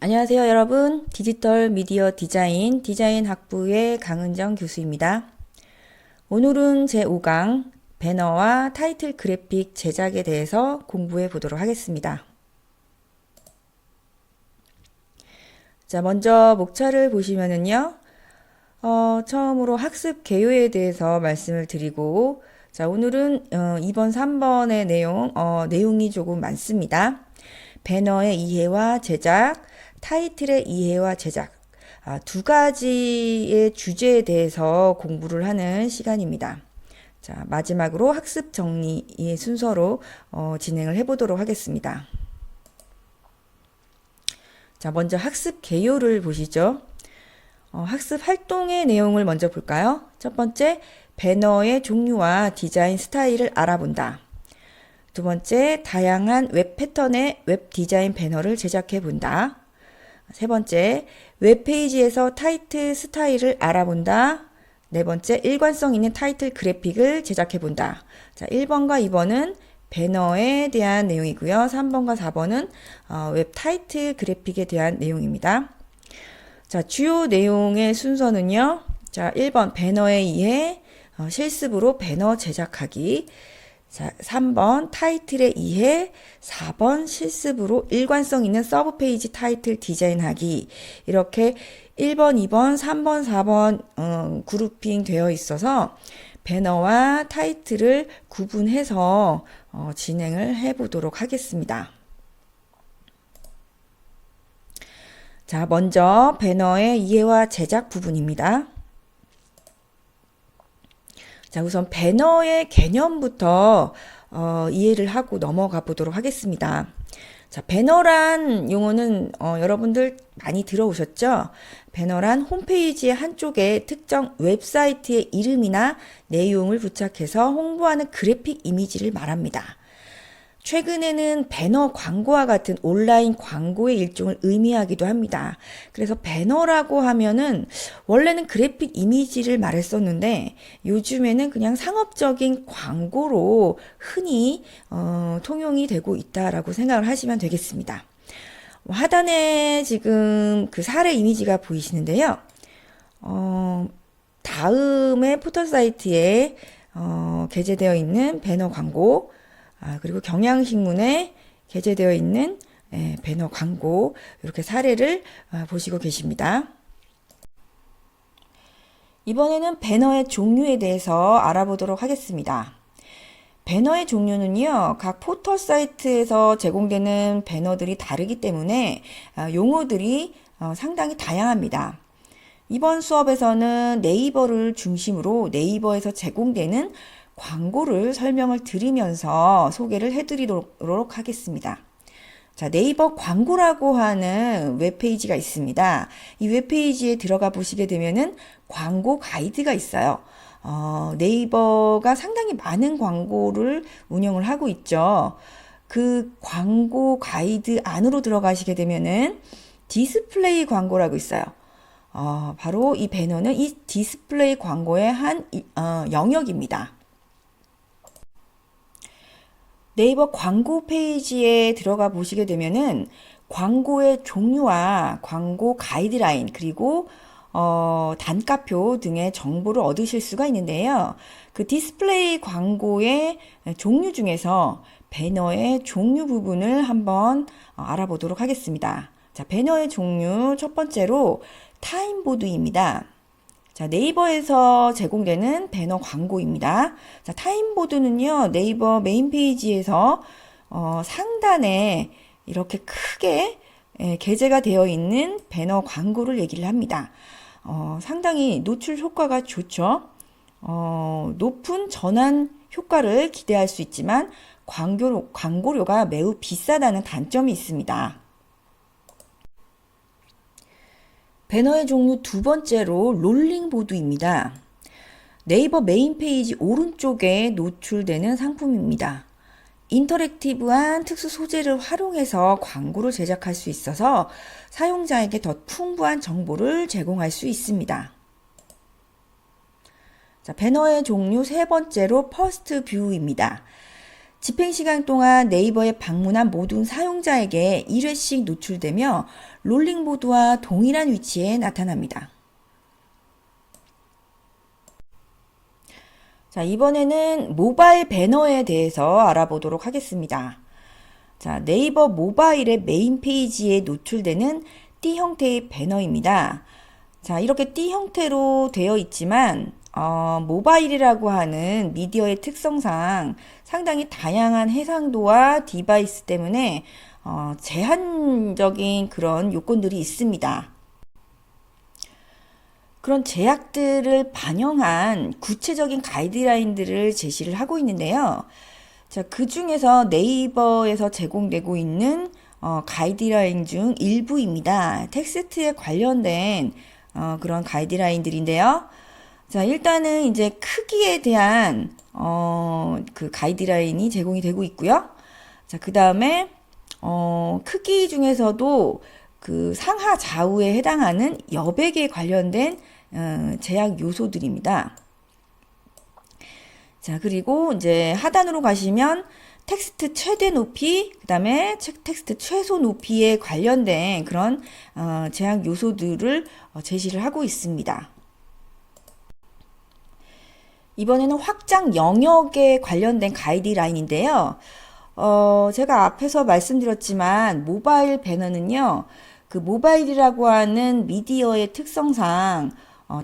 안녕하세요, 여러분. 디지털 미디어 디자인 학부의 강은정 교수입니다. 오늘은 제5강 배너와 타이틀 그래픽 제작에 대해서 공부해 보도록 하겠습니다. 자, 먼저 목차를 보시면은요, 처음으로 학습 개요에 대해서 말씀을 드리고, 자, 오늘은 2번, 3번의 내용이 조금 많습니다. 배너의 이해와 제작, 타이틀의 이해와 제작, 두 가지의 주제에 대해서 공부를 하는 시간입니다. 자, 마지막으로 학습 정리의 순서로 진행을 해보도록 하겠습니다. 자, 먼저 학습 개요를 보시죠. 학습 활동의 내용을 먼저 볼까요? 첫 번째, 배너의 종류와 디자인 스타일을 알아본다. 두 번째, 다양한 웹 패턴의 웹 디자인 배너를 제작해 본다. 세 번째, 웹페이지에서 타이틀 스타일을 알아본다. 네 번째, 일관성 있는 타이틀 그래픽을 제작해 본다. 자, 1번과 2번은 배너에 대한 내용이고요. 3번과 4번은 웹 타이틀 그래픽에 대한 내용입니다. 자, 주요 내용의 순서는요. 자, 1번 배너에 의해 실습으로 배너 제작하기. 자, 3번 타이틀에 의해, 4번 실습으로 일관성 있는 서브 페이지 타이틀 디자인하기. 이렇게 1번, 2번, 3번, 4번 그룹핑 되어 있어서 배너와 타이틀을 구분해서 진행을 해 보도록 하겠습니다. 자, 먼저 배너의 이해와 제작 부분입니다. 자, 우선 배너의 개념부터 이해를 하고 넘어가 보도록 하겠습니다. 자, 배너란 용어는 여러분들 많이 들어오셨죠? 배너란 홈페이지의 한쪽에 특정 웹사이트의 이름이나 내용을 부착해서 홍보하는 그래픽 이미지를 말합니다. 최근에는 배너 광고와 같은 온라인 광고의 일종을 의미하기도 합니다. 그래서 배너라고 하면은 원래는 그래픽 이미지를 말했었는데 요즘에는 그냥 상업적인 광고로 흔히 통용이 되고 있다라고 생각을 하시면 되겠습니다. 하단에 지금 그 사례 이미지가 보이시는데요. 다음에 포털 사이트에 게재되어 있는 배너 광고, 그리고 경향신문에 게재되어 있는 배너 광고, 이렇게 사례를 보시고 계십니다. 이번에는 배너의 종류에 대해서 알아보도록 하겠습니다. 배너의 종류는요, 각 포털 사이트에서 제공되는 배너들이 다르기 때문에 용어들이 상당히 다양합니다. 이번 수업에서는 네이버를 중심으로 네이버에서 제공되는 광고를 설명을 드리면서 소개를 해드리도록 하겠습니다. 자, 네이버 광고라고 하는 웹페이지가 있습니다. 이 웹페이지에 들어가 보시게 되면은 광고 가이드가 있어요. 네이버가 상당히 많은 광고를 운영을 하고 있죠. 그 광고 가이드 안으로 들어가시게 되면은 디스플레이 광고라고 있어요. 바로 이 배너는 이 디스플레이 광고의 한 영역입니다. 네이버 광고 페이지에 들어가 보시게 되면은 광고의 종류와 광고 가이드라인, 그리고 단가표 등의 정보를 얻으실 수가 있는데요. 그 디스플레이 광고의 종류 중에서 배너의 종류 부분을 한번 알아보도록 하겠습니다. 자, 배너의 종류 첫 번째로 타임보드입니다. 자, 네이버에서 제공되는 배너 광고입니다. 자, 타임보드는요, 네이버 메인 페이지에서 상단에 이렇게 크게 게재가 되어 있는 배너 광고를 얘기를 합니다. 상당히 노출 효과가 좋죠. 높은 전환 효과를 기대할 수 있지만 광고료가 매우 비싸다는 단점이 있습니다. 배너의 종류 두 번째로 롤링보드입니다. 네이버 메인 페이지 오른쪽에 노출되는 상품입니다. 인터랙티브한 특수 소재를 활용해서 광고를 제작할 수 있어서 사용자에게 더 풍부한 정보를 제공할 수 있습니다. 자, 배너의 종류 세 번째로 퍼스트 뷰입니다. 집행시간 동안 네이버에 방문한 모든 사용자에게 1회씩 노출되며 롤링보드와 동일한 위치에 나타납니다. 자, 이번에는 모바일 배너에 대해서 알아보도록 하겠습니다. 자, 네이버 모바일의 메인 페이지에 노출되는 띠 형태의 배너입니다. 자, 이렇게 띠 형태로 되어 있지만 모바일이라고 하는 미디어의 특성상 상당히 다양한 해상도와 디바이스 때문에 제한적인 그런 요건들이 있습니다. 그런 제약들을 반영한 구체적인 가이드라인들을 제시를 하고 있는데요. 자, 그 중에서 네이버에서 제공되고 있는 가이드라인 중 일부입니다. 텍스트에 관련된 그런 가이드라인들인데요. 자, 일단은 이제 크기에 대한 그 가이드라인이 제공이 되고 있고요. 자, 그 다음에 크기 중에서도 그 상하 좌우에 해당하는 여백에 관련된 제약 요소들입니다. 자, 그리고 이제 하단으로 가시면 텍스트 최대 높이, 그 다음에 텍스트 최소 높이에 관련된 그런 제약 요소들을 제시를 하고 있습니다. 이번에는 확장 영역에 관련된 가이드라인인데요. 제가 앞에서 말씀드렸지만 모바일 배너는요, 그 모바일이라고 하는 미디어의 특성상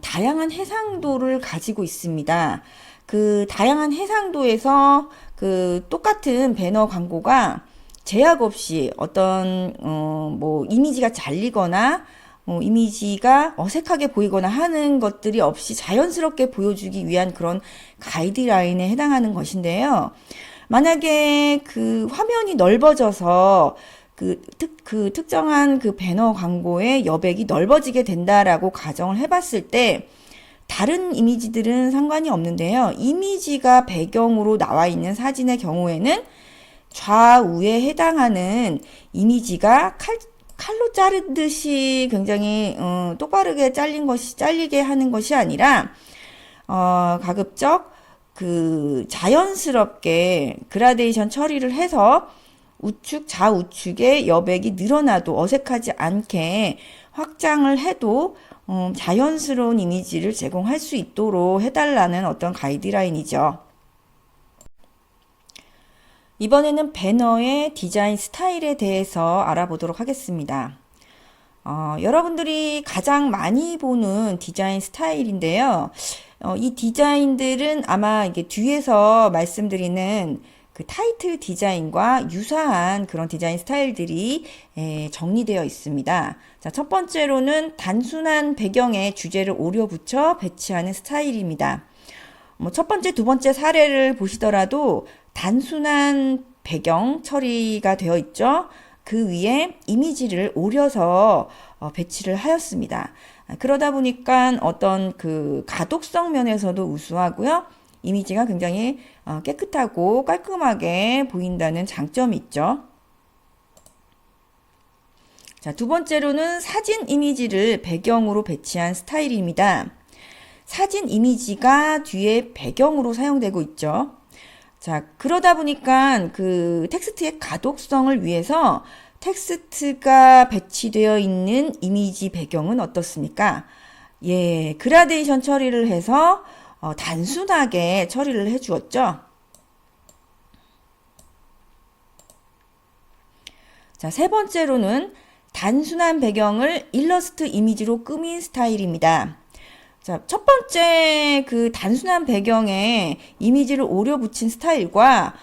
다양한 해상도를 가지고 있습니다. 그 다양한 해상도에서 그 똑같은 배너 광고가 제약 없이 어떤 뭐 이미지가 잘리거나 이미지가 어색하게 보이거나 하는 것들이 없이 자연스럽게 보여주기 위한 그런 가이드라인에 해당하는 것인데요. 만약에 그 화면이 넓어져서 그 특정한 그 배너 광고의 여백이 넓어지게 된다라고 가정을 해봤을 때 다른 이미지들은 상관이 없는데요. 이미지가 배경으로 나와 있는 사진의 경우에는 좌우에 해당하는 이미지가 칼로 자르듯이 굉장히 똑바르게 잘리게 하는 것이 아니라 가급적 그 자연스럽게 그라데이션 처리를 해서 우측, 좌우측의 여백이 늘어나도 어색하지 않게 확장을 해도 자연스러운 이미지를 제공할 수 있도록 해달라는 어떤 가이드라인이죠. 이번에는 배너의 디자인 스타일에 대해서 알아보도록 하겠습니다. 여러분들이 가장 많이 보는 디자인 스타일인데요. 이 디자인들은 아마 이게 뒤에서 말씀드리는 그 타이틀 디자인과 유사한 그런 디자인 스타일들이 정리되어 있습니다. 자, 첫 번째로는 단순한 배경에 주제를 오려 붙여 배치하는 스타일입니다. 첫 번째, 두 번째 사례를 보시더라도 단순한 배경 처리가 되어 있죠. 그 위에 이미지를 오려서 배치를 하였습니다. 그러다 보니까 어떤 그 가독성 면에서도 우수하고요. 이미지가 굉장히 깨끗하고 깔끔하게 보인다는 장점이 있죠. 자, 두 번째로는 사진 이미지를 배경으로 배치한 스타일입니다. 사진 이미지가 뒤에 배경으로 사용되고 있죠. 자, 그러다 보니까 그 텍스트의 가독성을 위해서 텍스트가 배치되어 있는 이미지 배경은 어떻습니까? 예, 그라데이션 처리를 해서 단순하게 처리를 해 주었죠. 자, 세 번째로는 단순한 배경을 일러스트 이미지로 꾸민 스타일입니다. 자, 첫 번째 그 단순한 배경에 이미지를 오려 붙인 스타일과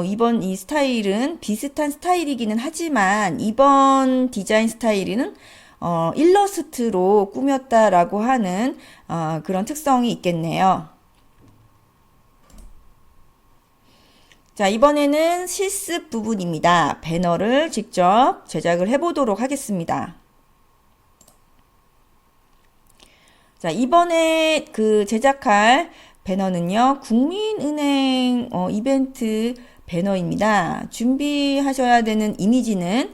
이번 이 스타일은 비슷한 스타일이기는 하지만 이번 디자인 스타일은 일러스트로 꾸몄다라고 하는 그런 특성이 있겠네요. 자, 이번에는 실습 부분입니다. 배너를 직접 제작을 해보도록 하겠습니다. 자, 이번에 그 제작할 배너는요, 국민은행 이벤트 배너입니다. 준비하셔야 되는 이미지는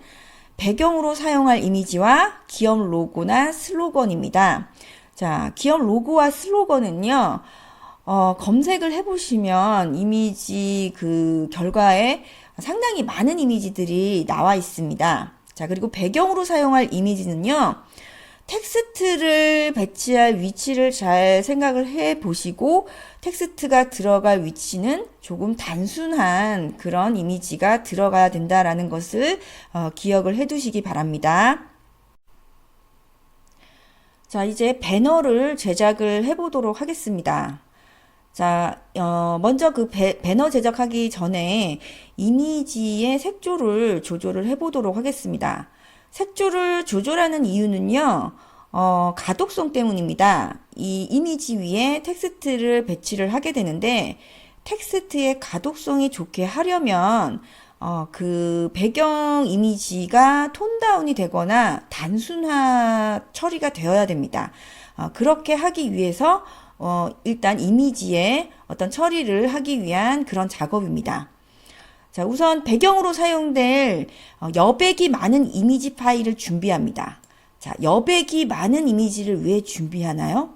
배경으로 사용할 이미지와 기업 로고나 슬로건입니다. 자, 기업 로고와 슬로건은요, 검색을 해보시면 이미지 그 결과에 상당히 많은 이미지들이 나와 있습니다. 자, 그리고 배경으로 사용할 이미지는요, 텍스트를 배치할 위치를 잘 생각을 해 보시고, 텍스트가 들어갈 위치는 조금 단순한 그런 이미지가 들어가야 된다라는 것을 기억을 해 두시기 바랍니다. 자, 이제 배너를 제작을 해 보도록 하겠습니다. 자, 먼저 그 배너 제작하기 전에 이미지의 색조를 조절을 해 보도록 하겠습니다. 색조를 조절하는 이유는요, 가독성 때문입니다. 이 이미지 위에 텍스트를 배치를 하게 되는데, 텍스트의 가독성이 좋게 하려면, 그 배경 이미지가 톤 다운이 되거나 단순화 처리가 되어야 됩니다. 그렇게 하기 위해서, 일단 이미지에 어떤 처리를 하기 위한 그런 작업입니다. 자, 우선 배경으로 사용될 여백이 많은 이미지 파일을 준비합니다. 자, 여백이 많은 이미지를 왜 준비하나요?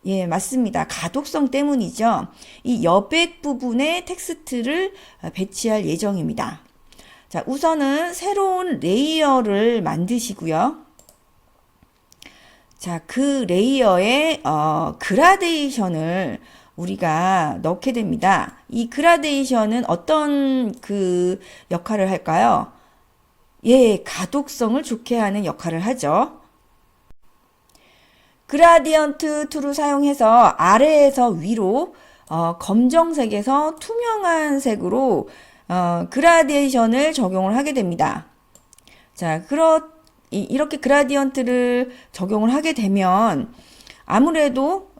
예, 맞습니다. 가독성 때문이죠. 이 여백 부분에 텍스트를 배치할 예정입니다. 자, 우선은 새로운 레이어를 만드시고요. 자, 그 레이어에 그라데이션을 우리가 넣게 됩니다. 이 그라데이션은 어떤 그 역할을 할까요? 예, 가독성을 좋게 하는 역할을 하죠. 그라디언트 툴을 사용해서 아래에서 위로 검정색에서 투명한 색으로 그라데이션을 적용을 하게 됩니다. 자, 이렇게 그라디언트를 적용을 하게 되면 아무래도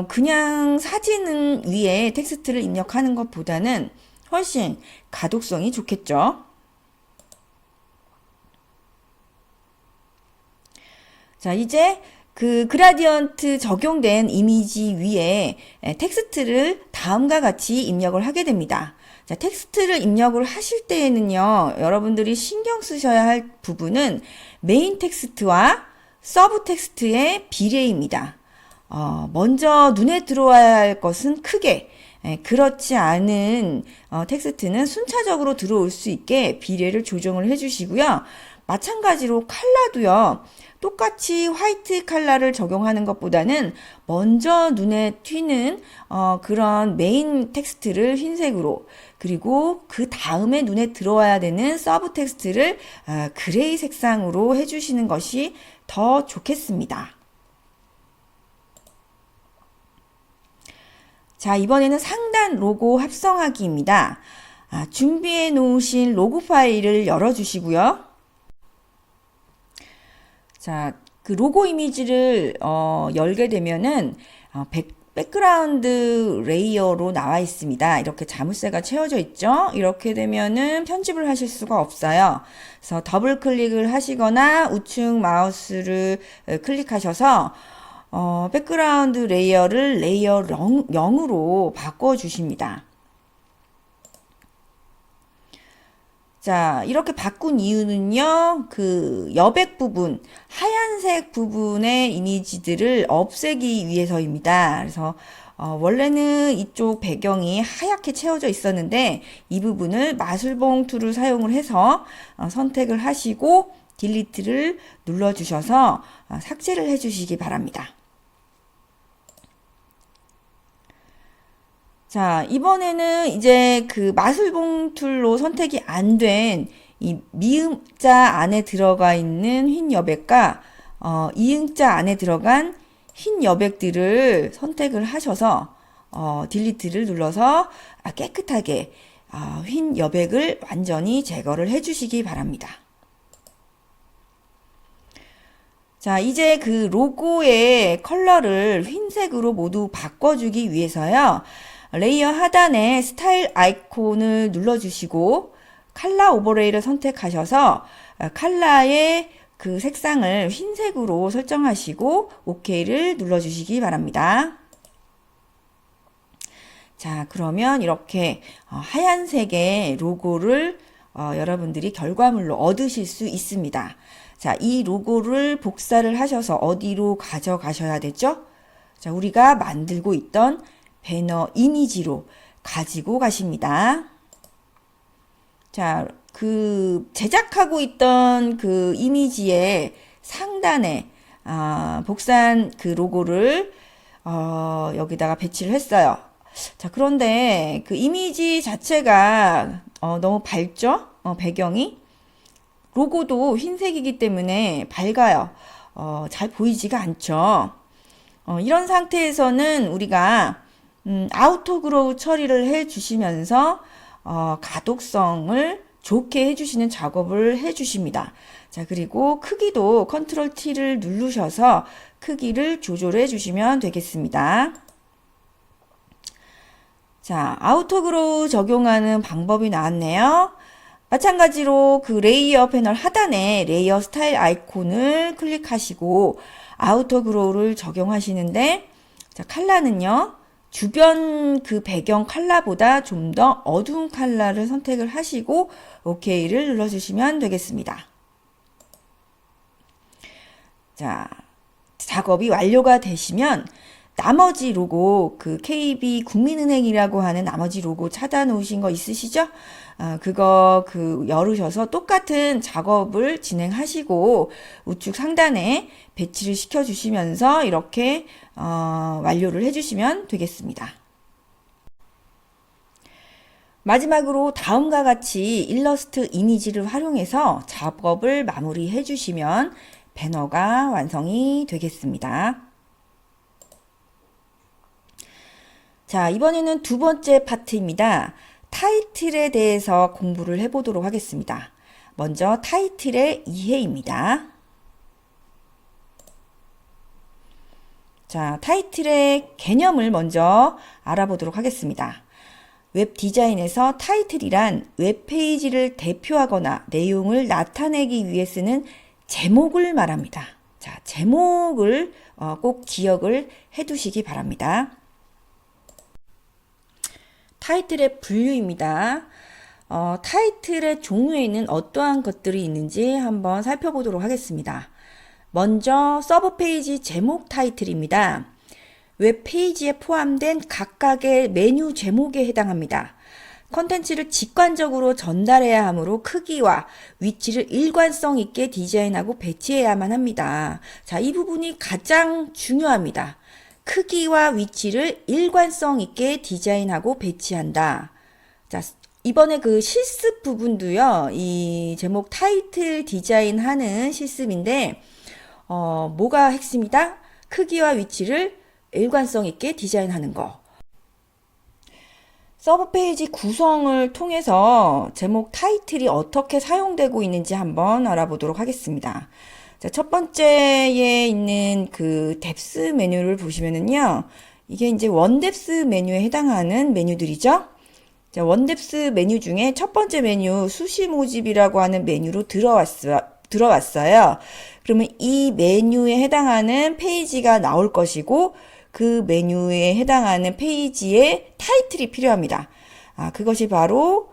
그냥 사진 위에 텍스트를 입력하는 것보다는 훨씬 가독성이 좋겠죠. 자, 이제 그 그라디언트 적용된 이미지 위에 텍스트를 다음과 같이 입력을 하게 됩니다. 자, 텍스트를 입력을 하실 때에는요, 여러분들이 신경 쓰셔야 할 부분은 메인 텍스트와 서브 텍스트의 비례입니다. 먼저 눈에 들어와야 할 것은 크게, 그렇지 않은 텍스트는 순차적으로 들어올 수 있게 비례를 조정을 해주시고요. 마찬가지로 컬러도요, 똑같이 화이트 컬러를 적용하는 것보다는 먼저 눈에 튀는 그런 메인 텍스트를 흰색으로, 그리고 그 다음에 눈에 들어와야 되는 서브 텍스트를 그레이 색상으로 해주시는 것이 더 좋겠습니다. 자, 이번에는 상단 로고 합성하기입니다. 준비해 놓으신 로고 파일을 열어주시고요. 자, 그 로고 이미지를 열게 되면은 백그라운드 레이어로 나와 있습니다. 이렇게 자물쇠가 채워져 있죠. 이렇게 되면은 편집을 하실 수가 없어요. 그래서 더블 클릭을 하시거나 우측 마우스를 클릭하셔서 백그라운드 레이어를 레이어 0으로 바꿔주십니다. 자, 이렇게 바꾼 이유는요, 그 여백 부분, 하얀색 부분의 이미지들을 없애기 위해서입니다. 그래서 원래는 이쪽 배경이 하얗게 채워져 있었는데 이 부분을 마술봉 툴을 사용을 해서 선택을 하시고 딜리트를 눌러주셔서 삭제를 해주시기 바랍니다. 자, 이번에는 이제 그 마술봉 툴로 선택이 안 된 이 미음자 안에 들어가 있는 흰 여백과 이음자 안에 들어간 흰 여백들을 선택을 하셔서 딜리트를 눌러서 깨끗하게 흰 여백을 완전히 제거를 해주시기 바랍니다. 자, 이제 그 로고의 컬러를 흰색으로 모두 바꿔주기 위해서요. 레이어 하단에 스타일 아이콘을 눌러주시고 컬러 오버레이를 선택하셔서 컬러의 그 색상을 흰색으로 설정하시고 OK를 눌러주시기 바랍니다. 자, 그러면 이렇게 하얀색의 로고를 여러분들이 결과물로 얻으실 수 있습니다. 자, 이 로고를 복사를 하셔서 어디로 가져가셔야 되죠? 자, 우리가 만들고 있던 배너 이미지로 가지고 가십니다. 자, 그 제작하고 있던 그 이미지의 상단에 복사한 그 로고를 여기다가 배치를 했어요. 자, 그런데 그 이미지 자체가 너무 밝죠? 배경이. 로고도 흰색이기 때문에 밝아요. 잘 보이지가 않죠. 이런 상태에서는 우리가 아우터그로우 처리를 해 주시면서 가독성을 좋게 해주시는 작업을 해주십니다. 자, 그리고 크기도 컨트롤 T를 누르셔서 크기를 조절해 주시면 되겠습니다. 자, 아우터그로우 적용하는 방법이 나왔네요. 마찬가지로 그 레이어 패널 하단에 레이어 스타일 아이콘을 클릭하시고 아우터그로우를 적용하시는데, 자, 컬러는요, 주변 그 배경 컬러보다 좀 더 어두운 컬러를 선택을 하시고 OK를 눌러주시면 되겠습니다. 자, 작업이 완료가 되시면 나머지 로고, 그 KB 국민은행이라고 하는 나머지 로고 찾아 놓으신 거 있으시죠? 그거 열으셔서 똑같은 작업을 진행하시고 우측 상단에 배치를 시켜 주시면서 이렇게 완료를 해주시면 되겠습니다. 마지막으로 다음과 같이 일러스트 이미지를 활용해서 작업을 마무리해 주시면 배너가 완성이 되겠습니다. 자, 이번에는 두 번째 파트입니다. 타이틀에 대해서 공부를 해보도록 하겠습니다. 먼저 타이틀의 이해입니다. 자, 타이틀의 개념을 먼저 알아보도록 하겠습니다. 웹 디자인에서 타이틀이란 웹페이지를 대표하거나 내용을 나타내기 위해 쓰는 제목을 말합니다. 자, 제목을 꼭 기억을 해 두시기 바랍니다. 타이틀의 분류입니다. 타이틀의 종류에는 어떠한 것들이 있는지 한번 살펴보도록 하겠습니다. 먼저 서브페이지 제목 타이틀입니다. 웹페이지에 포함된 각각의 메뉴 제목에 해당합니다. 컨텐츠를 직관적으로 전달해야 하므로 크기와 위치를 일관성 있게 디자인하고 배치해야만 합니다. 자, 이 부분이 가장 중요합니다. 크기와 위치를 일관성 있게 디자인하고 배치한다. 자, 이번에 그 실습 부분도요, 이 제목 타이틀 디자인하는 실습인데, 뭐가 핵심이다? 크기와 위치를 일관성 있게 디자인하는 거. 서브페이지 구성을 통해서 제목 타이틀이 어떻게 사용되고 있는지 한번 알아보도록 하겠습니다. 자, 첫 번째에 있는 그 뎁스 메뉴를 보시면은요, 이게 이제 원뎁스 메뉴에 해당하는 메뉴들이죠. 자, 원뎁스 메뉴 중에 첫 번째 메뉴 수시 모집이라고 하는 메뉴로 들어왔어요. 그러면 이 메뉴에 해당하는 페이지가 나올 것이고, 그 메뉴에 해당하는 페이지의 타이틀이 필요합니다. 그것이 바로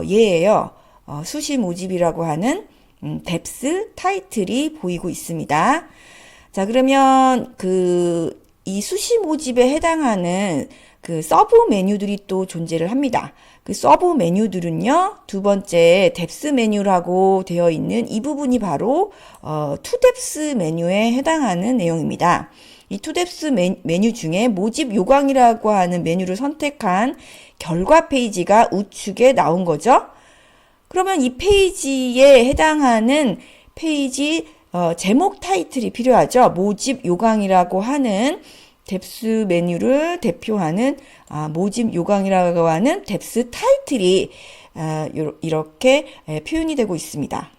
얘예요. 수시 모집이라고 하는 뎁스 타이틀이 보이고 있습니다. 자, 그러면 이 수시 모집에 해당하는 그 서브 메뉴들이 또 존재를 합니다. 그 서브 메뉴들은요, 두 번째 뎁스 메뉴라고 되어 있는 이 부분이 바로 투뎁스 메뉴에 해당하는 내용입니다. 이 투뎁스 메뉴 중에 모집 요강이라고 하는 메뉴를 선택한 결과 페이지가 우측에 나온 거죠. 그러면 이 페이지에 해당하는 페이지 제목 타이틀이 필요하죠. 모집 요강이라고 하는 뎁스 메뉴를 대표하는 모집 요강이라고 하는 뎁스 타이틀이 이렇게 표현이 되고 있습니다.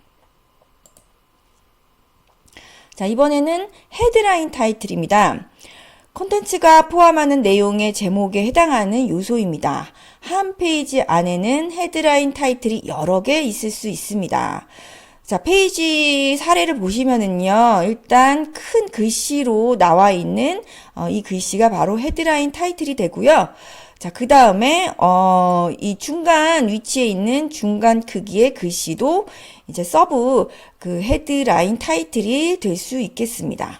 자, 이번에는 헤드라인 타이틀입니다. 콘텐츠가 포함하는 내용의 제목에 해당하는 요소입니다. 한 페이지 안에는 헤드라인 타이틀이 여러 개 있을 수 있습니다. 자, 페이지 사례를 보시면은요, 일단 큰 글씨로 나와 있는 이 글씨가 바로 헤드라인 타이틀이 되고요. 자, 그 다음에 이 중간 위치에 있는 중간 크기의 글씨도 이제 서브 그 헤드라인 타이틀이 될 수 있겠습니다.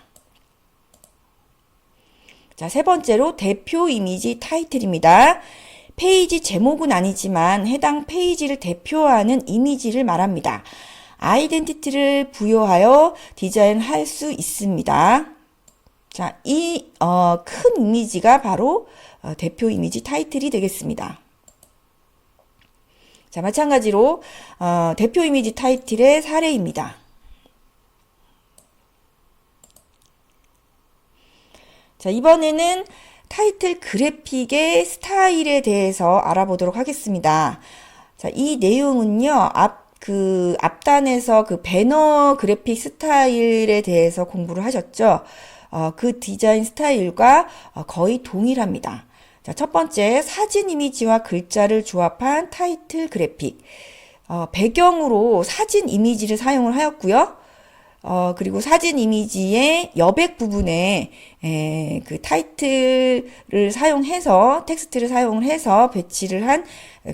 자, 세 번째로 대표 이미지 타이틀입니다. 페이지 제목은 아니지만 해당 페이지를 대표하는 이미지를 말합니다. 아이덴티티를 부여하여 디자인할 수 있습니다. 자, 이 큰 이미지가 바로 대표 이미지 타이틀이 되겠습니다. 자, 마찬가지로 대표 이미지 타이틀의 사례입니다. 자, 이번에는 타이틀 그래픽의 스타일에 대해서 알아보도록 하겠습니다. 자, 이 내용은요, 앞단에서 그 배너 그래픽 스타일에 대해서 공부를 하셨죠? 그 디자인 스타일과 거의 동일합니다. 자, 첫 번째, 사진 이미지와 글자를 조합한 타이틀 그래픽. 배경으로 사진 이미지를 사용을 하였고요. 그리고 사진 이미지의 여백 부분에 그 타이틀을 사용해서 텍스트를 사용을 해서 배치를 한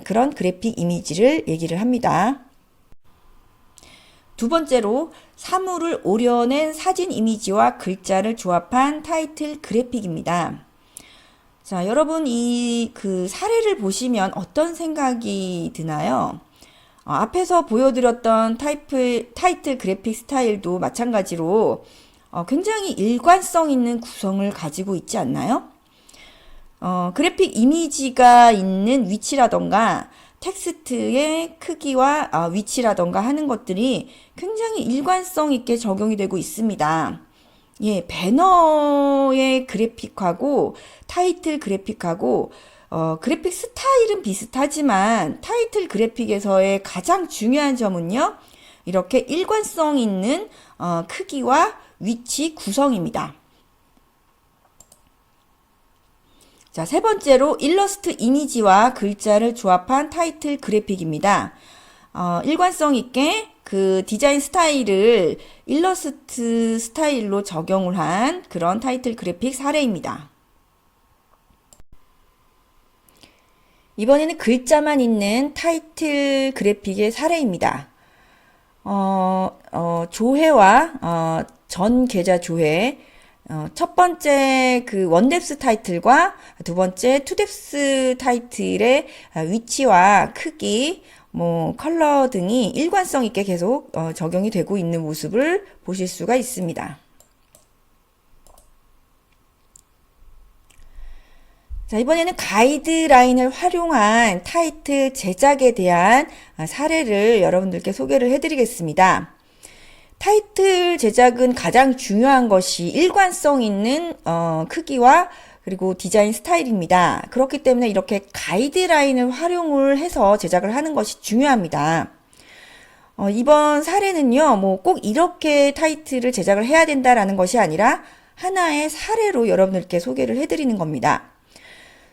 그런 그래픽 이미지를 얘기를 합니다. 두 번째로 사물을 오려낸 사진 이미지와 글자를 조합한 타이틀 그래픽입니다. 자, 여러분 이 그 사례를 보시면 어떤 생각이 드나요? 앞에서 보여드렸던 타이틀 그래픽 스타일도 마찬가지로 굉장히 일관성 있는 구성을 가지고 있지 않나요? 그래픽 이미지가 있는 위치라던가 텍스트의 크기와 위치라던가 하는 것들이 굉장히 일관성 있게 적용이 되고 있습니다. 예, 배너의 그래픽하고 타이틀 그래픽하고 그래픽 스타일은 비슷하지만 타이틀 그래픽에서의 가장 중요한 점은요, 이렇게 일관성 있는 크기와 위치 구성입니다. 자, 세 번째로 일러스트 이미지와 글자를 조합한 타이틀 그래픽입니다. 일관성 있게 그 디자인 스타일을 일러스트 스타일로 적용을 한 그런 타이틀 그래픽 사례입니다. 이번에는 글자만 있는 타이틀 그래픽의 사례입니다. 조회와 전 계좌 조회, 첫 번째 그 원뎁스 타이틀과 두 번째 투뎁스 타이틀의 위치와 크기, 컬러 등이 일관성 있게 계속 적용이 되고 있는 모습을 보실 수가 있습니다. 자, 이번에는 가이드라인을 활용한 타이틀 제작에 대한 사례를 여러분들께 소개를 해드리겠습니다. 타이틀 제작은 가장 중요한 것이 일관성 있는 크기와 그리고 디자인 스타일입니다. 그렇기 때문에 이렇게 가이드라인을 활용을 해서 제작을 하는 것이 중요합니다. 이번 사례는요, 꼭 이렇게 타이틀을 제작을 해야 된다라는 것이 아니라 하나의 사례로 여러분들께 소개를 해드리는 겁니다.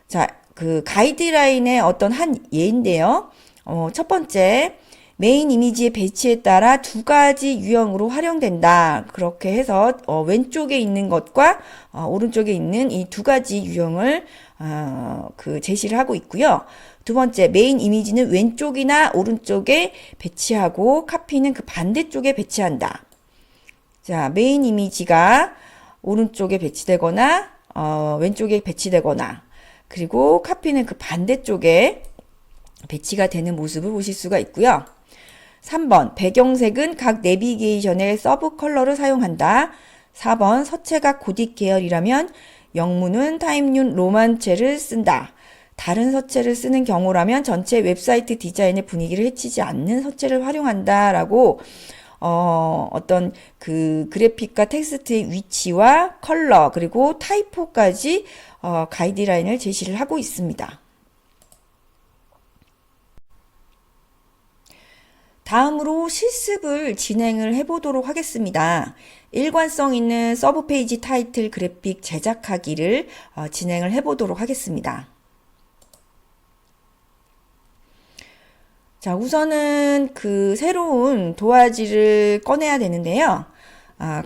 자, 그 가이드라인의 어떤 한 예인데요. 첫 번째, 메인 이미지의 배치에 따라 두 가지 유형으로 활용된다. 그렇게 해서 왼쪽에 있는 것과 오른쪽에 있는 이 두 가지 유형을 그 제시를 하고 있고요. 두 번째, 메인 이미지는 왼쪽이나 오른쪽에 배치하고 카피는 그 반대쪽에 배치한다. 자, 메인 이미지가 오른쪽에 배치되거나 왼쪽에 배치되거나 그리고 카피는 그 반대쪽에 배치가 되는 모습을 보실 수가 있고요. 3번, 배경색은 각 내비게이션의 서브 컬러를 사용한다. 4번, 서체가 고딕 계열이라면 영문은 타임뉴 로만체를 쓴다. 다른 서체를 쓰는 경우라면 전체 웹사이트 디자인의 분위기를 해치지 않는 서체를 활용한다. 라고 어떤 그 그래픽과 텍스트의 위치와 컬러 그리고 타이포까지 가이드라인을 제시를 하고 있습니다. 다음으로 실습을 진행을 해보도록 하겠습니다. 일관성 있는 서브 페이지 타이틀 그래픽 제작하기를 진행을 해보도록 하겠습니다. 자, 우선은 그 새로운 도화지를 꺼내야 되는데요.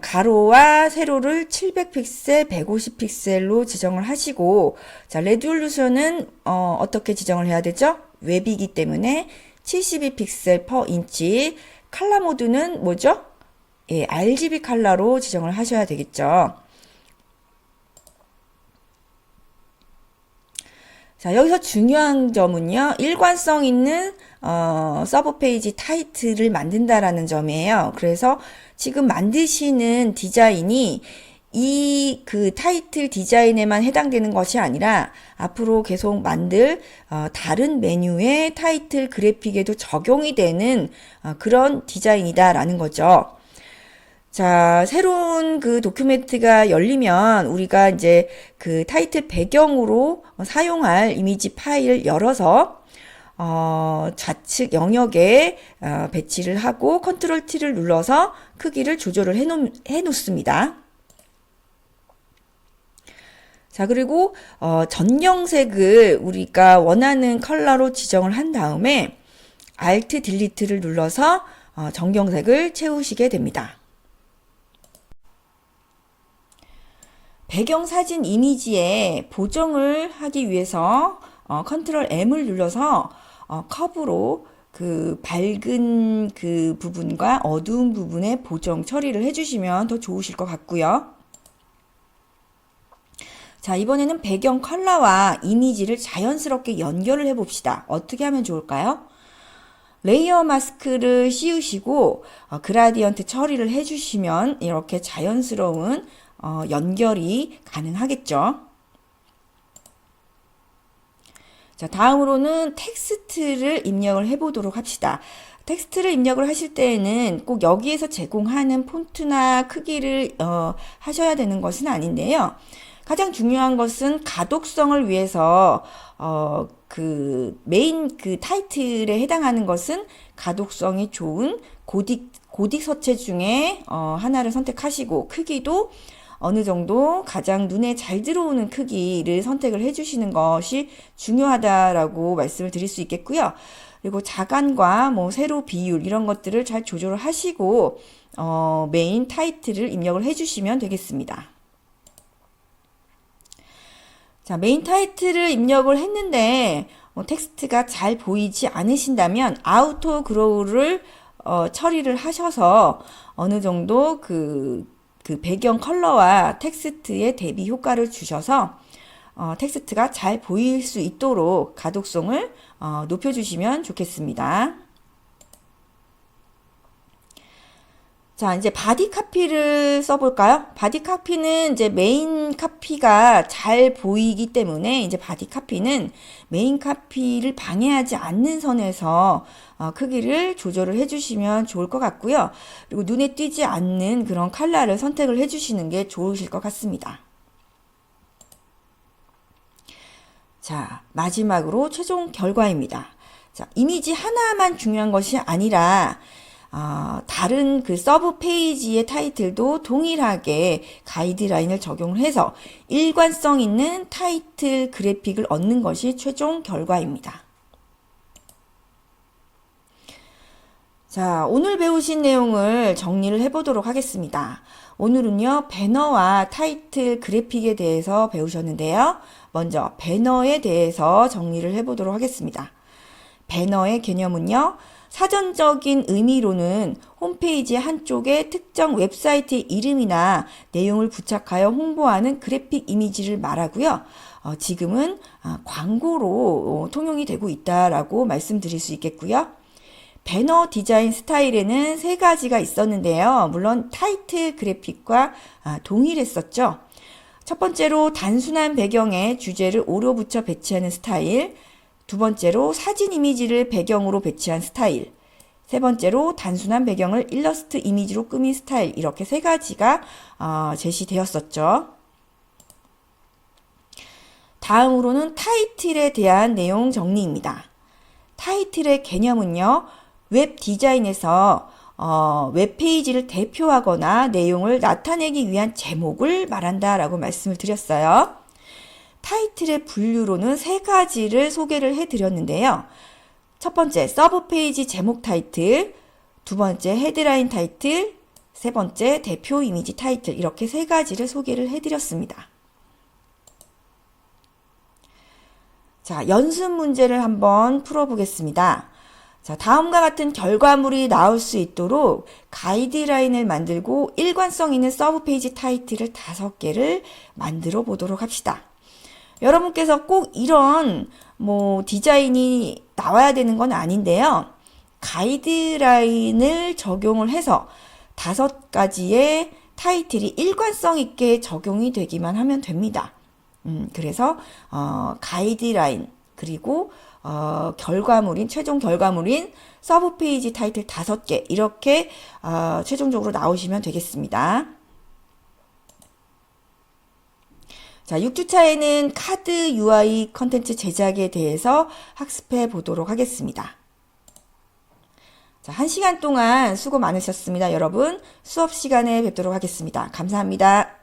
가로와 세로를 700픽셀, 150픽셀로 지정을 하시고, 자, 레졸루션은 어떻게 지정을 해야 되죠? 웹이기 때문에 72픽셀 per 인치, 칼라 모드는 뭐죠? 예, RGB 칼라로 지정을 하셔야 되겠죠. 자, 여기서 중요한 점은요, 일관성 있는 서브 페이지 타이틀을 만든다라는 점이에요. 그래서 지금 만드시는 디자인이 이 그 타이틀 디자인에만 해당되는 것이 아니라 앞으로 계속 만들 다른 메뉴의 타이틀 그래픽에도 적용이 되는 그런 디자인이다라는 거죠. 자, 새로운 그 도큐멘트가 열리면 우리가 이제 그 타이틀 배경으로 사용할 이미지 파일을 열어서 좌측 영역에 배치를 하고 컨트롤 T를 눌러서 크기를 조절을 해 놓습니다. 자, 그리고 전경색을 우리가 원하는 컬러로 지정을 한 다음에 Alt 딜리트를 눌러서 전경색을 채우시게 됩니다. 배경 사진 이미지에 보정을 하기 위해서 컨트롤 M을 눌러서 커브로 그 밝은 그 부분과 어두운 부분에 보정 처리를 해주시면 더 좋으실 것 같고요. 자, 이번에는 배경 컬러와 이미지를 자연스럽게 연결을 해봅시다. 어떻게 하면 좋을까요? 레이어 마스크를 씌우시고 그라디언트 처리를 해주시면 이렇게 자연스러운 연결이 가능하겠죠. 자, 다음으로는 텍스트를 입력을 해보도록 합시다. 텍스트를 입력을 하실 때에는 꼭 여기에서 제공하는 폰트나 크기를 하셔야 되는 것은 아닌데요. 가장 중요한 것은 가독성을 위해서 그 메인 그 타이틀에 해당하는 것은 가독성이 좋은 고딕 서체 중에 하나를 선택하시고 크기도 어느 정도 가장 눈에 잘 들어오는 크기를 선택을 해주시는 것이 중요하다라고 말씀을 드릴 수 있겠고요. 그리고 자간과 뭐 세로 비율 이런 것들을 잘 조절을 하시고 메인 타이틀을 입력을 해주시면 되겠습니다. 자, 메인 타이틀을 입력을 했는데 텍스트가 잘 보이지 않으신다면 아우토 그로우를 처리를 하셔서 어느 정도 그 배경 컬러와 텍스트의 대비 효과를 주셔서 텍스트가 잘 보일 수 있도록 가독성을 높여주시면 좋겠습니다. 자, 이제 바디 카피를 써볼까요? 바디 카피는 이제 메인 카피가 잘 보이기 때문에 이제 바디 카피는 메인 카피를 방해하지 않는 선에서 크기를 조절을 해주시면 좋을 것 같고요. 그리고 눈에 띄지 않는 그런 컬러를 선택을 해주시는 게 좋으실 것 같습니다. 자, 마지막으로 최종 결과입니다. 자, 이미지 하나만 중요한 것이 아니라 다른 그 서브 페이지의 타이틀도 동일하게 가이드라인을 적용을 해서 일관성 있는 타이틀 그래픽을 얻는 것이 최종 결과입니다. 자, 오늘 배우신 내용을 정리를 해보도록 하겠습니다. 오늘은요, 배너와 타이틀 그래픽에 대해서 배우셨는데요. 먼저 배너에 대해서 정리를 해보도록 하겠습니다. 배너의 개념은요, 사전적인 의미로는 홈페이지 한쪽에 특정 웹사이트의 이름이나 내용을 부착하여 홍보하는 그래픽 이미지를 말하고요. 지금은 광고로 통용이 되고 있다라고 말씀드릴 수 있겠고요. 배너 디자인 스타일에는 세 가지가 있었는데요. 물론 타이틀 그래픽과 동일했었죠. 첫 번째로 단순한 배경에 주제를 오려 붙여 배치하는 스타일, 두 번째로 사진 이미지를 배경으로 배치한 스타일, 세 번째로 단순한 배경을 일러스트 이미지로 꾸민 스타일, 이렇게 세 가지가 제시되었었죠. 다음으로는 타이틀에 대한 내용 정리입니다. 타이틀의 개념은요, 웹 디자인에서 웹페이지를 대표하거나 내용을 나타내기 위한 제목을 말한다라고 말씀을 드렸어요. 타이틀의 분류로는 세 가지를 소개를 해드렸는데요. 첫 번째, 서브 페이지 제목 타이틀, 두 번째, 헤드라인 타이틀, 세 번째, 대표 이미지 타이틀, 이렇게 세 가지를 소개를 해드렸습니다. 자, 연습 문제를 한번 풀어보겠습니다. 자, 다음과 같은 결과물이 나올 수 있도록 가이드라인을 만들고 일관성 있는 서브 페이지 타이틀을 5개를 만들어 보도록 합시다. 여러분께서 꼭 이런 뭐 디자인이 나와야 되는 건 아닌데요. 가이드라인을 적용을 해서 5가지의 타이틀이 일관성 있게 적용이 되기만 하면 됩니다. 그래서 가이드라인 그리고 최종 결과물인 서브 페이지 타이틀 5개 이렇게 최종적으로 나오시면 되겠습니다. 자, 6주차에는 카드 UI 컨텐츠 제작에 대해서 학습해 보도록 하겠습니다. 자, 1시간 동안 수고 많으셨습니다. 여러분, 수업 시간에 뵙도록 하겠습니다. 감사합니다.